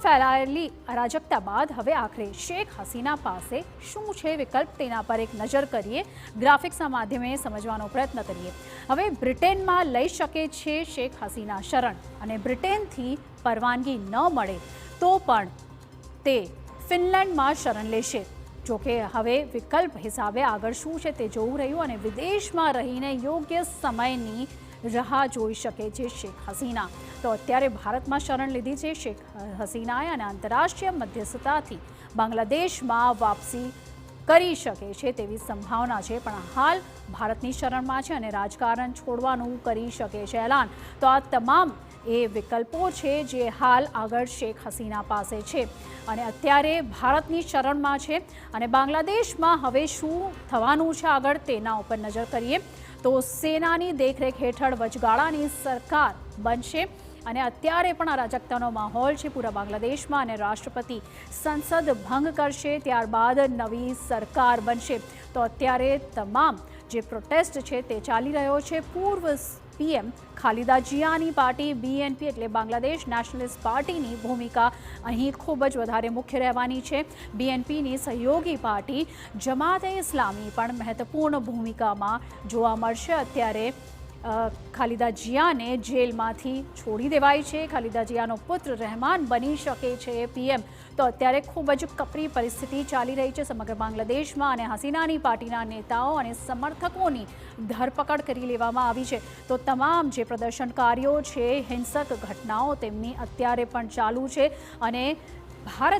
ફેલાયેલી અરાજકતા બાદ હવે આખરે શેખ હસીના પાસે શું છે વિકલ્પ તેના પર એક નજર કરીએ, ગ્રાફિક્સના માધ્યમે સમજવાનો પ્રયત્ન કરીએ। હવે બ્રિટનમાં લઈ શકે છે શેખ હસીના શરણ, અને બ્રિટનથી પરવાનગી ન મળે તો પણ તે ફિનલેન્ડમાં શરણ લેશે। જોકે હવે વિકલ્પ હિસાબે આગળ શું છે તે જોવું રહ્યું, અને વિદેશમાં રહીને યોગ્ય સમયની રાહ જોઈ શકે છે શેખ હસીના। તો અત્યારે ભારતમાં શરણ લીધી છે શેખ હસીનાએ, અને આંતરરાષ્ટ્રીય મધ્યસ્થતાથી બાંગ્લાદેશમાં વાપસી કરી શકે છે તેવી સંભાવના છે, પણ હાલ ભારતની શરણમાં છે અને રાજકારણ છોડવાનું કરી શકે છે એલાન। તો આ તમામ એ વિકલ્પો છે જે હાલ આગળ શેખ હસીના પાસે છે, અને અત્યારે ભારતની શરણમાં છે, અને બાંગ્લાદેશમાં હવે શું થવાનું છે આગળ તેના ઉપર નજર કરીએ તો સેનાની દેખરેખ હેઠળ વચગાળાની સરકાર બનશે, અને અત્યારે પણ અરાજકતાનો માહોલ છે પૂરા બાંગ્લાદેશમાં, અને રાષ્ટ્રપતિ સંસદ ભંગ કરશે ત્યારબાદ નવી સરકાર બનશે। તો અત્યારે તમામ જે પ્રોટેસ્ટ છે તે ચાલી રહ્યો છે। પૂર્વ પીએમ ખાલિદા જિયાની પાર્ટી બીએનપી એટલે બાંગ્લાદેશ નેશનલિસ્ટ પાર્ટીની ભૂમિકા અહીં ખૂબ જ વધારે મુખ્ય રહેવાની છે। બીએનપીની સહયોગી પાર્ટી જમાતે ઇસ્લામી પણ મહત્વપૂર્ણ ભૂમિકામાં જોવા મળશે। અત્યારે ખાલિદા જિયાને જેલમાંથી છોડી દેવાઈ છે। ખાલિદા જિયાનો પુત્ર રહેમાન બની શકે છે પીએમ। તો અત્યારે ખૂબ જ કપરી પરિસ્થિતિ ચાલી રહી છે સમગ્ર બાંગ્લાદેશમાં, અને હસીનાની પાર્ટીના નેતાઓ અને સમર્થકોની ધરપકડ કરી લેવામાં આવી છે। તો તમામ જે પ્રદર્શનકારીઓ છે, હિંસક ઘટનાઓ તેમની અત્યારે પણ ચાલુ છે, અને ભારત